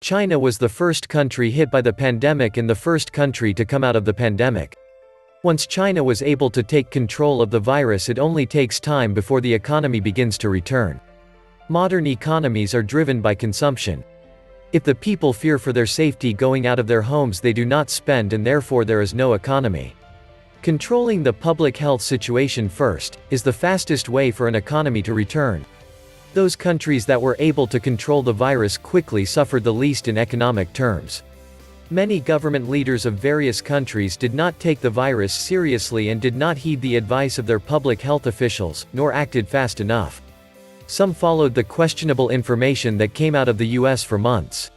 China was the first country hit by the pandemic and the first country to come out of the pandemic. Once China was able to take control of the virus, it only takes time before the economy begins to return. Modern economies are driven by consumption. If the people fear for their safety going out of their homes, they do not spend, and therefore there is no economy. Controlling the public health situation first is the fastest way for an economy to return. Those countries that were able to control the virus quickly suffered the least in economic terms. Many government leaders of various countries did not take the virus seriously and did not heed the advice of their public health officials, nor acted fast enough. Some followed the questionable information that came out of the US for months.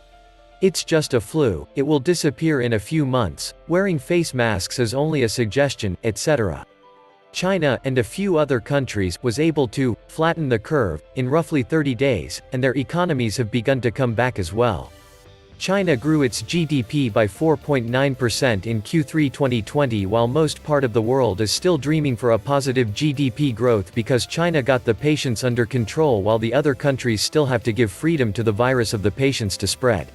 It's just a flu, it will disappear in a few months, wearing face masks is only a suggestion, etc. China, and a few other countries, was able to flatten the curve in roughly 30 days, and their economies have begun to come back as well. China grew its GDP by 4.9% in Q3 2020, while most part of the world is still dreaming for a positive GDP growth because China got the patients under control while the other countries still have to give freedom to the virus of the patients to spread.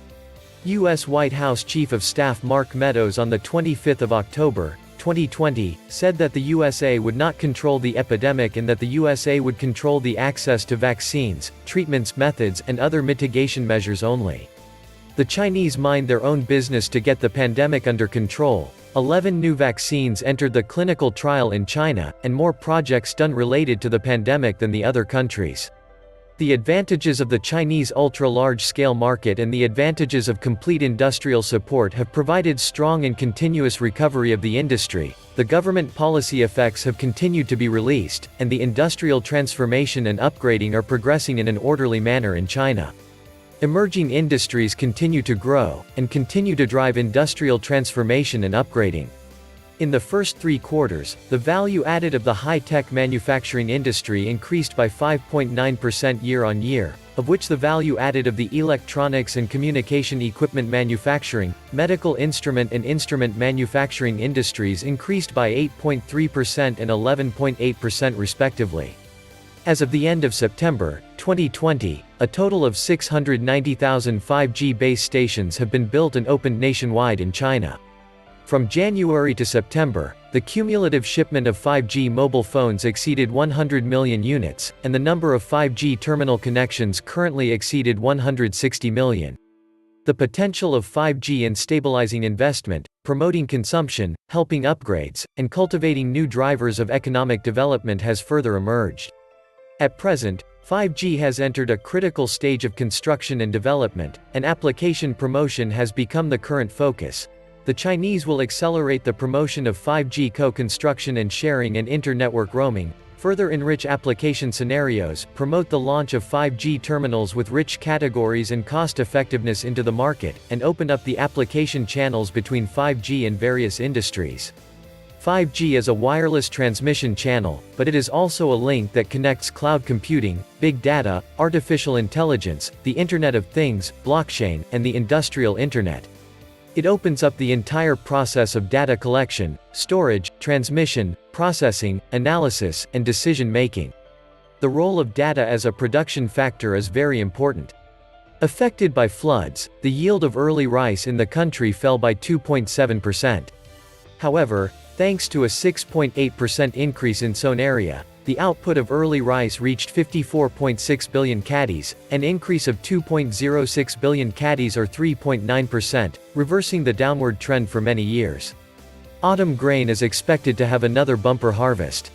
U.S. White House Chief of Staff Mark Meadows on the 25th of October, 2020, said that the USA would not control the epidemic and that the USA would control the access to vaccines, treatments, methods, and other mitigation measures only. The Chinese mind their own business to get the pandemic under control. 11 new vaccines entered the clinical trial in China, and more projects done related to the pandemic than the other countries. The advantages of the Chinese ultra-large-scale market and the advantages of complete industrial support have provided strong and continuous recovery of the industry. The government policy effects have continued to be released, and the industrial transformation and upgrading are progressing in an orderly manner in China. Emerging industries continue to grow, and continue to drive industrial transformation and upgrading. In the first 3 quarters, the value added of the high-tech manufacturing industry increased by 5.9% year-on-year, of which the value added of the electronics and communication equipment manufacturing, medical instrument and instrument manufacturing industries increased by 8.3% and 11.8% respectively. As of the end of September 2020, a total of 690,000 5G base stations have been built and opened nationwide in China. From January to September, the cumulative shipment of 5G mobile phones exceeded 100 million units, and the number of 5G terminal connections currently exceeded 160 million. The potential of 5G in stabilizing investment, promoting consumption, helping upgrades, and cultivating new drivers of economic development has further emerged. At present, 5G has entered a critical stage of construction and development, and application promotion has become the current focus. The Chinese will accelerate the promotion of 5G co-construction and sharing and inter-network roaming, further enrich application scenarios, promote the launch of 5G terminals with rich categories and cost-effectiveness into the market, and open up the application channels between 5G and various industries. 5G is a wireless transmission channel, but it is also a link that connects cloud computing, big data, artificial intelligence, the Internet of Things, blockchain, and the industrial Internet. It opens up the entire process of data collection, storage, transmission, processing, analysis, and decision-making. The role of data as a production factor is very important. Affected by floods, the yield of early rice in the country fell by 2.7%. However, thanks to a 6.8% increase in sown area, the output of early rice reached 54.6 billion caddies, an increase of 2.06 billion caddies or 3.9%, reversing the downward trend for many years. Autumn grain is expected to have another bumper harvest.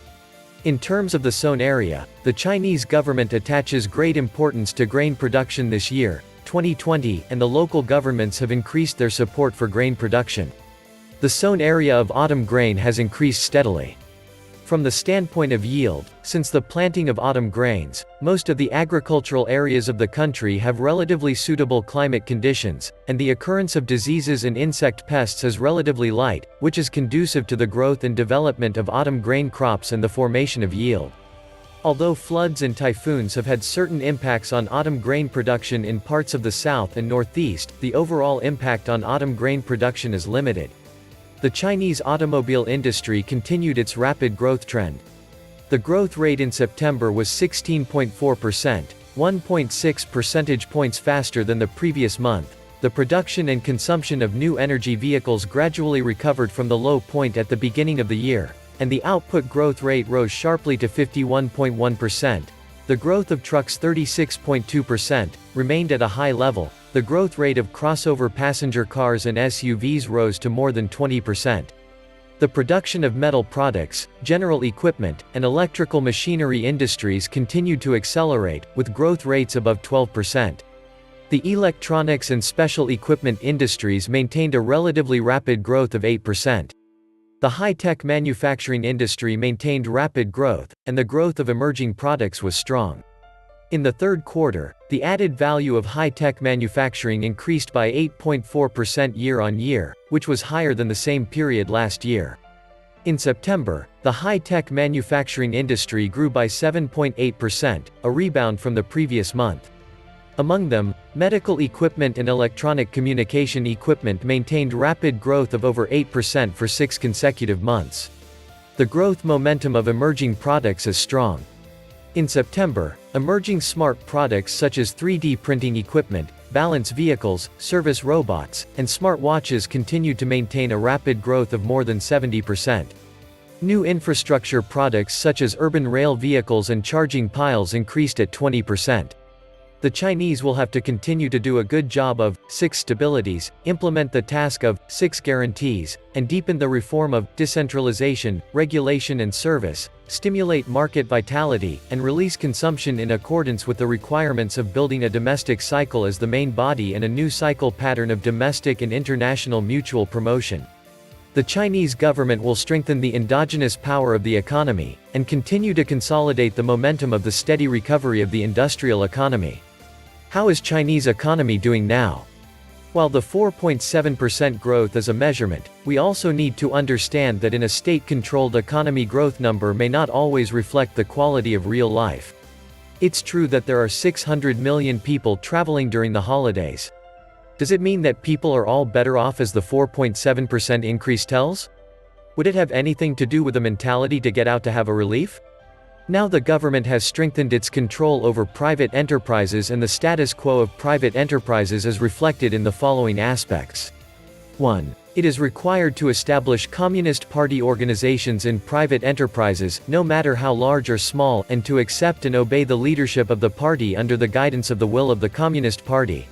In terms of the sown area, the Chinese government attaches great importance to grain production this year, 2020, and the local governments have increased their support for grain production. The sown area of autumn grain has increased steadily. From the standpoint of yield, since the planting of autumn grains, most of the agricultural areas of the country have relatively suitable climate conditions, and the occurrence of diseases and insect pests is relatively light, which is conducive to the growth and development of autumn grain crops and the formation of yield. Although floods and typhoons have had certain impacts on autumn grain production in parts of the south and northeast, the overall impact on autumn grain production is limited. The Chinese automobile industry continued its rapid growth trend. The growth rate in September was 16.4%, 1.6 percentage points faster than the previous month. the production and consumption of new energy vehicles gradually recovered from the low point at the beginning of the year, and the output growth rate rose sharply to 51.1%. The growth of trucks 36.2% remained at a high level. The growth rate of crossover passenger cars and SUVs rose to more than 20%. The production of metal products, general equipment, and electrical machinery industries continued to accelerate, with growth rates above 12%. The electronics and special equipment industries maintained a relatively rapid growth of 8%. The high-tech manufacturing industry maintained rapid growth, and the growth of emerging products was strong. In the third quarter, the added value of high-tech manufacturing increased by 8.4% year-on-year, which was higher than the same period last year. In September, the high-tech manufacturing industry grew by 7.8%, a rebound from the previous month. Among them, medical equipment and electronic communication equipment maintained rapid growth of over 8% for 6 consecutive months. The growth momentum of emerging products is strong. In September, emerging smart products such as 3D printing equipment, balance vehicles, service robots, and smart watches continued to maintain a rapid growth of more than 70%. New infrastructure products such as urban rail vehicles and charging piles increased at 20%. The Chinese will have to continue to do a good job of 6 stabilities, implement the task of 6 guarantees, and deepen the reform of decentralization, regulation and service, stimulate market vitality, and release consumption in accordance with the requirements of building a domestic cycle as the main body and a new cycle pattern of domestic and international mutual promotion. The Chinese government will strengthen the endogenous power of the economy, and continue to consolidate the momentum of the steady recovery of the industrial economy. How is Chinese economy doing now? While the 4.7% growth is a measurement, we also need to understand that in a state-controlled economy growth number may not always reflect the quality of real life. It's true that there are 600 million people traveling during the holidays. Does it mean that people are all better off as the 4.7% increase tells? Would it have anything to do with the mentality to get out to have a relief? Now the government has strengthened its control over private enterprises, and the status quo of private enterprises is reflected in the following aspects. 1. It is required to establish Communist Party organizations in private enterprises, no matter how large or small, and to accept and obey the leadership of the party under the guidance of the will of the Communist Party.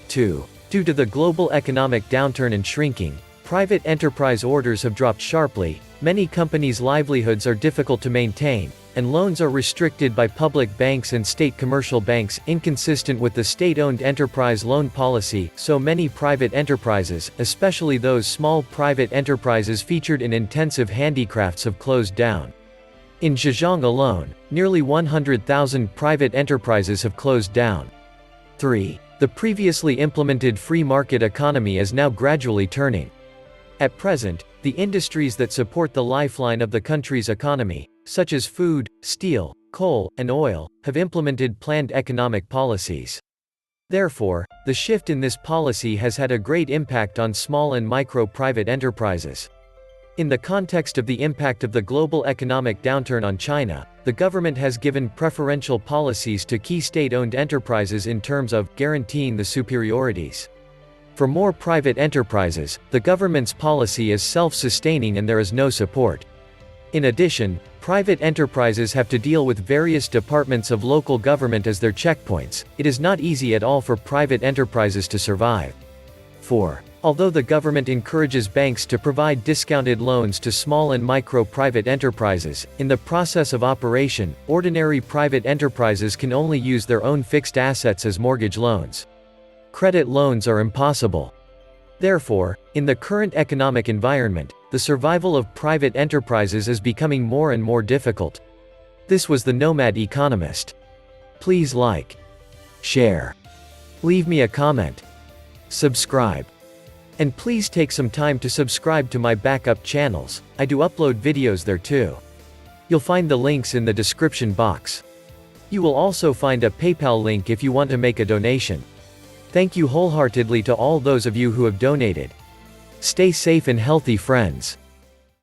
2. Due to the global economic downturn and shrinking, private enterprise orders have dropped sharply, many companies' livelihoods are difficult to maintain, and loans are restricted by public banks and state commercial banks, inconsistent with the state-owned enterprise loan policy. So many private enterprises, especially those small private enterprises featured in intensive handicrafts, have closed down. In Zhejiang alone, nearly 100,000 private enterprises have closed down. 3. The previously implemented free market economy is now gradually turning. At present, the industries that support the lifeline of the country's economy, such as food, steel, coal, and oil, have implemented planned economic policies. Therefore, the shift in this policy has had a great impact on small and micro private enterprises. In the context of the impact of the global economic downturn on China, the government has given preferential policies to key state-owned enterprises in terms of guaranteeing the superiorities. For more private enterprises, the government's policy is self-sustaining and there is no support. In addition, private enterprises have to deal with various departments of local government as their checkpoints. It is not easy at all for private enterprises to survive. 4. Although the government encourages banks to provide discounted loans to small and micro private enterprises, in the process of operation, ordinary private enterprises can only use their own fixed assets as mortgage loans. Credit loans are impossible. Therefore, in the current economic environment, the survival of private enterprises is becoming more and more difficult. This was the Nomad Economist. Please like, share, leave me a comment, subscribe. And please take some time to subscribe to my backup channels. I do upload videos there too. You'll find the links in the description box. You will also find a PayPal link if you want to make a donation. Thank you wholeheartedly to all those of you who have donated. Stay safe and healthy, friends.